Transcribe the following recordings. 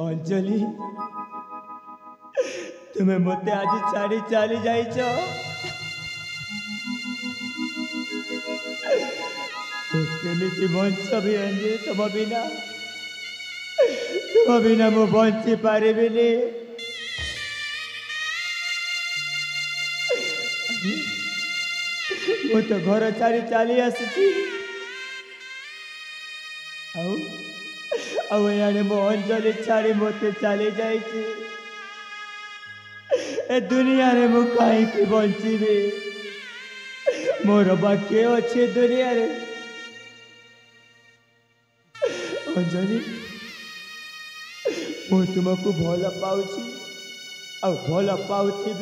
अंजलि तुम्हें मते आज छाड़ी चली जाइछ केमिति बंच भी अंजे तुम बिना मु बंची पारिबिनी मु तो घर छाड़ी चली आसी आने मो अंजलि छाड़ी मते चली जाइए ए दुनिया रे मु कहीं बंचीबी मोर बाकी अच्छे दुनिया रे अंजलि मु तुमको भल पाउची आ भल पाउथी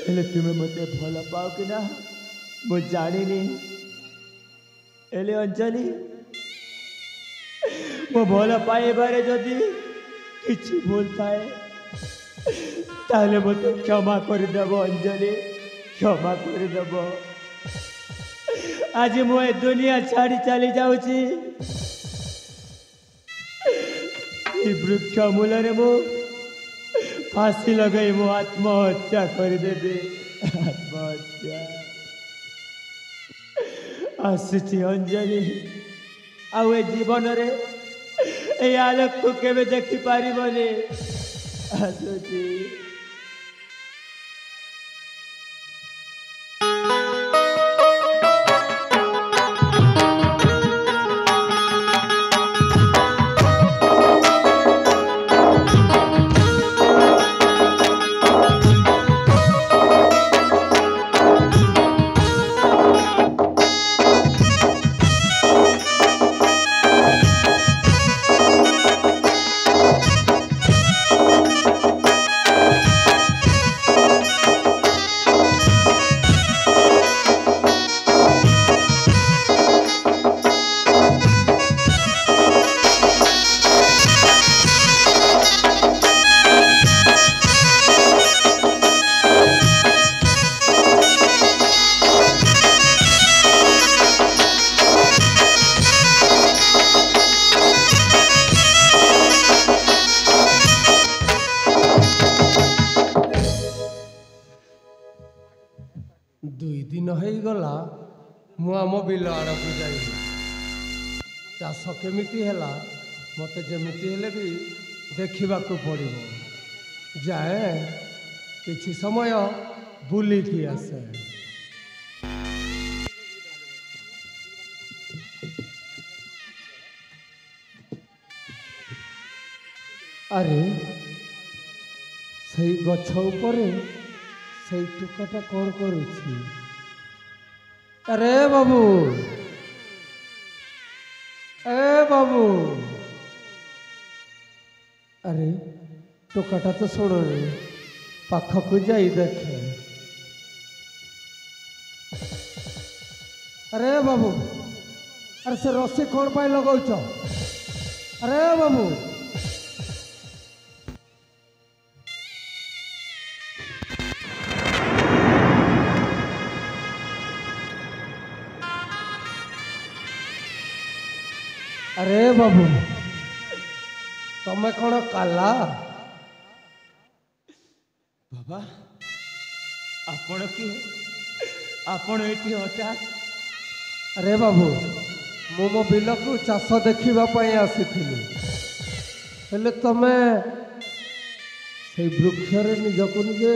हेले तुम्हें मते भल पाओ कि ना मु जानिनी हेले अंजलि मो भल पाइबारे जदि किछि भूल थाए ताले मते क्षमा कर देबो अंजलि क्षमा कर देबो आज मु ए दुनिया छाड़ी चली जाउची ई वृक्ष मूल रे मु फांसी लगाई मो आत्महत्या कर देबे आत्महत्या आसुची अंजलि आउ ए जीवन रे ए आलोक को केबे देखि पारिबने आसुची गला मु आम बिल आड़ को जाई चाष केमिति हैला मते जेमिति हेले भी देखा पड़ो जाए किछि समय बुलिकी आसे अरे सही गछ उपरे सही टुकाटा कौन करुछि अरे बाबू ए बाबू अरे टोकाटा तो छोड़ रे पाख को जाई देखे अरे बाबू अरे से रस्सी कौन पाई लगाउछ अरे बाबू अरे बाबू तमें कौन काला बाबा आपण की आपण एठी हठात अरे बाबू मु मो बिल को चाष देखा आसी हेले तमे से वृक्ष निजक निजे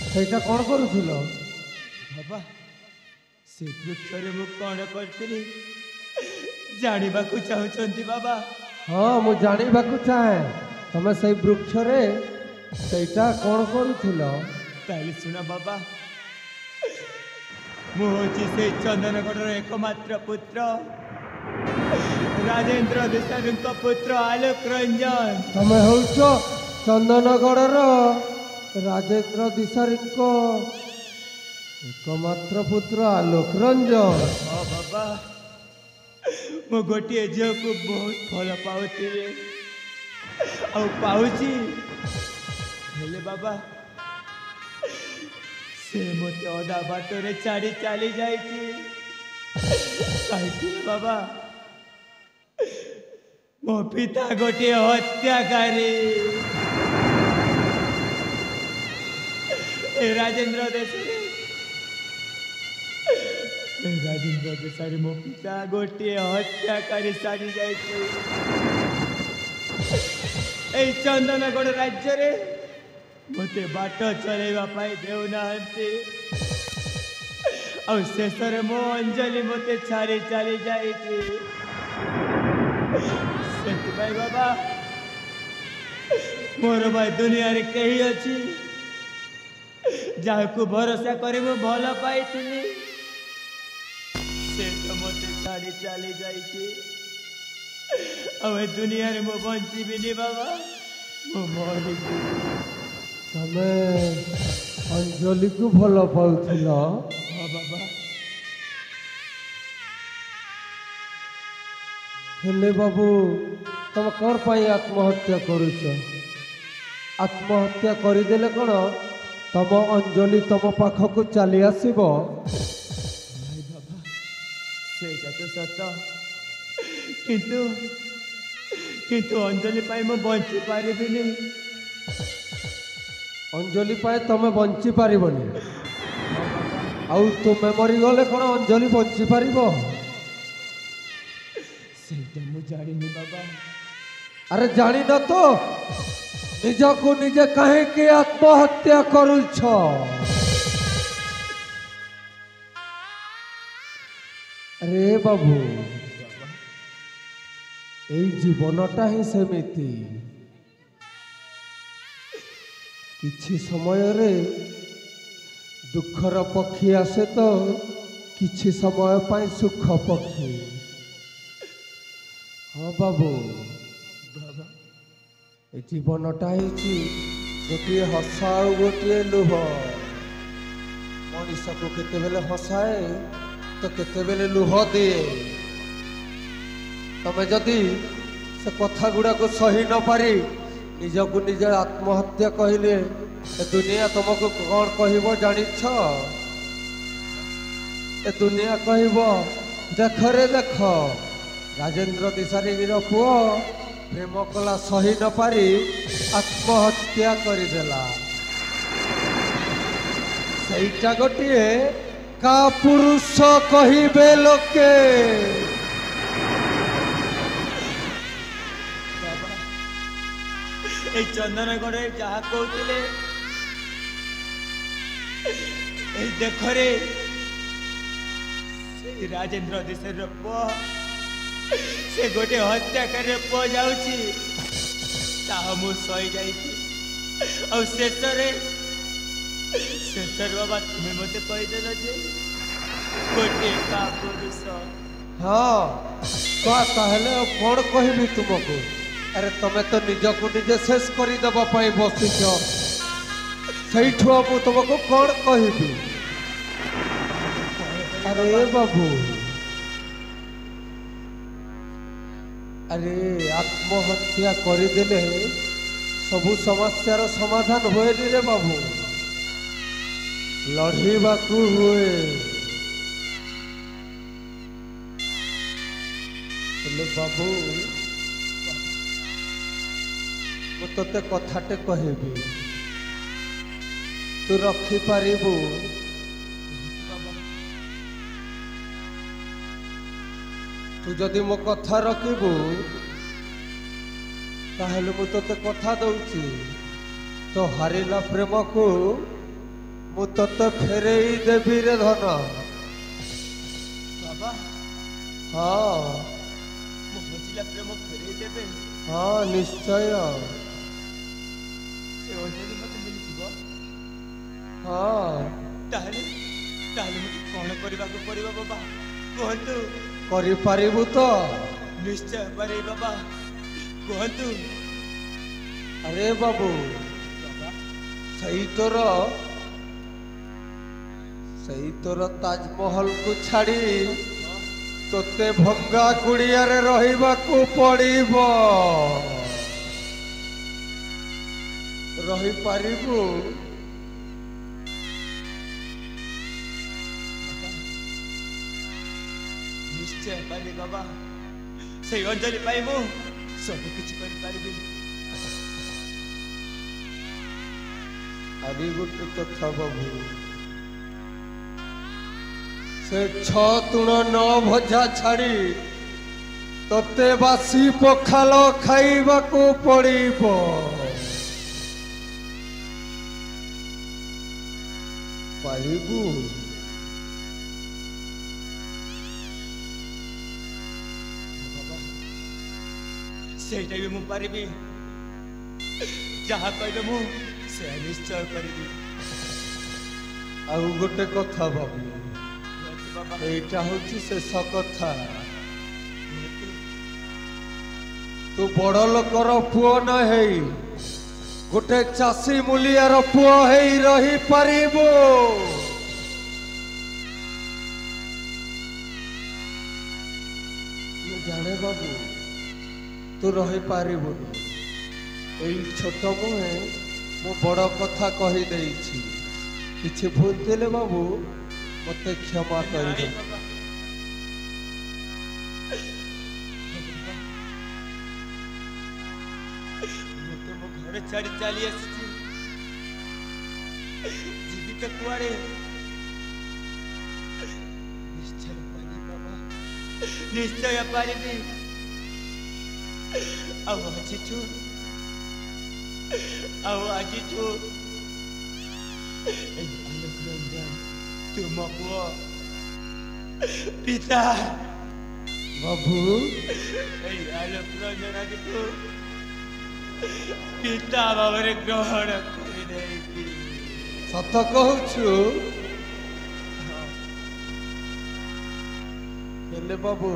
सेटा कौन करुथिल बाबा से वृक्ष मु कौन करती जानिबा को चाहछंती बाबा हाँ मु जानिबा को चाहे तमे से वृक्ष रे सेटा कौन करुथिल ताली सुना बाबा मु होची से चंदनगढ़ एकमात्र पुत्र राजेंद्र देसाई पुत्र आलोक रंजन तमे होच चंदनगढ़ राजेंद्र दिशारी एकमात्र पुत्र आलोक रंजन हाँ बाबा मो गोटे झील को बहुत भल पाऊती पाऊची हेले बाबा से मत अधा बाटरे छाड़ी चली जाइए बाबा ମୋ ପିତା ଗୋଟିଏ ହତ୍ୟାକାରୀ। ଏ ରାଜେନ୍ଦ୍ର ଦେଶରେ ମୋ ପିତା ଗୋଟିଏ ହତ୍ୟାକାରୀ ସାଜି ଯାଇଛି। এই ଚନ୍ଦନଗଡ଼ ରାଜ୍ୟରେ ମୋତେ ବାଟ ଚଲେଇବା ପାଇଁ ଦେଉନାହାନ୍ତି। ଆଉ ଶେଷରେ ମୋ ଅଞ୍ଜଳି ମୋତେ ଛାଡ଼ି ଚାଲି ଯାଇଛି। ସେଥିପାଇଁ ବାବା ମୋର ଭାଇ ଦୁନିଆରେ କେହି ଅଛି ଯାହାକୁ ଭରସା କରି ମୁଁ ଭଲ ପାଇଥିଲି, ସେ ତ ମୋତେ ଛାଡ଼ି ଚାଲି ଯାଇଛି। ଆଉ ଏ ଦୁନିଆରେ ମୁଁ ବଞ୍ଚିବିନି ବାବା, ମୁଁ ମରିଯିବି। ତମେ ଅଞ୍ଜଳିକୁ ଭଲ ପାଉଥିଲ? ହଁ ବାବା। ହେଲେ ବାବୁ ତମେ କ'ଣ ପାଇଁ ଆତ୍ମହତ୍ୟା କରୁଛ? ଆତ୍ମହତ୍ୟା କରିଦେଲେ କ'ଣ ତମ ଅଞ୍ଜଳି ତମ ପାଖକୁ ଚାଲି ଆସିବ? ନାଇଁ ବାବା, ସେଇଟା ତ ସତ, କିନ୍ତୁ ଅଞ୍ଜଳି ପାଇଁ ମୁଁ ବଞ୍ଚି ପାରିବିନି। ଅଞ୍ଜଳି ପାଇଁ ତମେ ବଞ୍ଚି ପାରିବନି? ଆଉ ତୁମେ ମରିଗଲେ କ'ଣ ଅଞ୍ଜଳି ବଞ୍ଚି ପାରିବ? ସେଇଟା ମୁଁ ଜାଣିନି ବାବା। ଆରେ ଜାଣିନ ତ ନିଜକୁ ନିଜେ କାହିଁକି ଆତ୍ମହତ୍ୟା କରୁଛ? ଆରେ ବାବୁ, এই জীবনটা ହିଁ ସେମିତି। କିଛି ସମୟରେ ଦୁଃଖର ପକ୍ଷୀ ଆସେ ତ କିଛି ସମୟ ପାଇଁ ସୁଖ ପକ୍ଷୀ। ହଁ ବାବୁ, ଏ ଜୀବନଟା ହେଇଛି ଗୋଟିଏ ହସ ଆଉ ଗୋଟିଏ ଲୁହ। ମଣିଷକୁ କେତେବେଳେ ହସାଏ ତ କେତେବେଳେ ଲୁହ ଦିଏ। ତମେ ଯଦି ସେ କଥା ଗୁଡ଼ାକୁ ସହି ନ ପାରି ନିଜକୁ ନିଜେ ଆତ୍ମହତ୍ୟା କହିଲେ ଏ ଦୁନିଆ ତମକୁ କ'ଣ କହିବ ଜାଣିଛ? ଏ ଦୁନିଆ କହିବ, ଦେଖରେ ଦେଖ ରାଜେନ୍ଦ୍ର ଦିଶାରୀର ପୁଅ ପ୍ରେମ କଲା, ସହି ନ ପାରି ଆତ୍ମହତ୍ୟା କରିଦେଲା। ସେଇଟା ଗୋଟିଏ କାପୁରୁଷ କହିବେ ଲୋକେ। এই চন্দনগড়ে যাহা কହୁଥିଲେ, এই ଦେଖରେ সেই ରାଜେନ୍ଦ୍ର ଦେଶର ପୁଅ, ସେ ଗୋଟେ ହତ୍ୟାକାରୀର ପୁଅ ଯାଉଛି, ତାହା ମୁଁ ସହି ଯାଇଛି। ଆଉ ଶେଷରେ ବାବା ତୁମେ ମୋତେ କହିଦେଲ ଯେ ଗୋଟିଏ କାପୁରୁଷ। ହଁ ତାହେଲେ ଆଉ କ'ଣ କହିବି ତୁମକୁ? ଆରେ ତମେ ତ ନିଜକୁ ନିଜେ ଶେଷ କରିଦେବା ପାଇଁ ବସିଛ, ସେଇଠୁ ମୁଁ ତୁମକୁ କ'ଣ କହିବି? ଆରେ ବାବୁ, ଆରେ ଆତ୍ମହତ୍ୟା କରିଦେଲେ ସବୁ ସମସ୍ୟାର ସମାଧାନ ହୁଏନି ରେ ବାବୁ, ଲଢ଼ିବାକୁ ହୁଏ। ହେଲେ ବାବୁ, ମୁଁ ତୋତେ କଥାଟେ କହିବି, ତୁ ରଖିପାରିବୁ? ତୁ ଯଦି ମୋ କଥା ରଖିବୁ ତାହେଲେ ମୁଁ ତୋତେ କଥା ଦଉଛି, ତୋ ହାରିଲା ପ୍ରେମକୁ ମୁଁ ତୋତେ ଫେରେଇ ଦେବି ରେ ଧନ। ବାବା, ହଁ ମୋ ହଜିଲା ପ୍ରେମ ଫେରେଇ ଦେବେ? ହଁ ନିଶ୍ଚୟ। ସେ ଅଞ୍ଜଳି ମୋତେ ମିଳିଯିବ? ହଁ। ତାହେଲେ ମୋତେ କ'ଣ କରିବାକୁ ପଡ଼ିବ ବାବା, କୁହନ୍ତୁ? କରିପାରିବୁ ତ? ନିଶ୍ଚୟ ପାରିବି ବାବା, କୁହନ୍ତୁ। ଆରେ ବାବୁ, ସେଇ ତୋର ତାଜମହଲକୁ ଛାଡ଼ି ତୋତେ ଭଙ୍ଗା କୁଡ଼ିଆରେ ରହିବାକୁ ପଡ଼ିବ। ରହିପାରିବୁ? ନିଶ୍ଚୟ ପାରିବି ବାବା, ସେଇ ଅଞ୍ଜଳି ପାଇଁ ମୁଁ सब किछ कर पारिबी आगे गोटे कथा बाबू से 6 तुण 9 भजा छाड़ी तते बासी पखाल खाइबाकू पड़िबो पाइबू सेटा भी मु पारिबी जहाँ कहबे मु से निश्चय करिबी आउ गोटे कथा बाबू एटा होची शेष कथा तू बड़ लोकर पुओ न हेई गोटे चाषी मूलियार पुओ हेई रही पारिबो जाने बाबू तू रही पारिबुनी एई छोट मुहे मो बड़ कथा कही देइछि किछि भूल देले बाबू मते क्षमा कर दे घर छाड़ी चली आसी जीवित कुआड़े निश्चय पारी बाबा निश्चय पारिबी ଆଉ ଆଜିଠୁ ଆଲୋକ ରଞ୍ଜନ ତୁମ ପୁଅ ପିତା बाबू ଏଇ ଆଲୋକ ରଞ୍ଜନ ଆଜିଠୁ ପିତା ଭାବରେ ଗ୍ରହଣ କରିନେଇକି ସତ କହୁଛୁ ହେଲେ ବାबୁ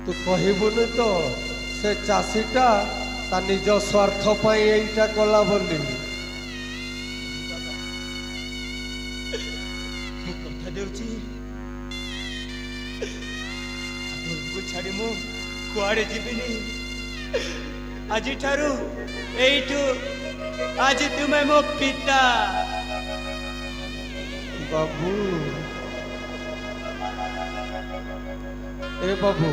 तू कहबुनि तो से चाषीटा ता निज स्वार्थ पाई एइटा कला बोली कथा देउची आपको छाड़ी मु कुआड़े जीविनी आजी ठारू एइठू आज तुमे मो पिता बाबू ए बाबू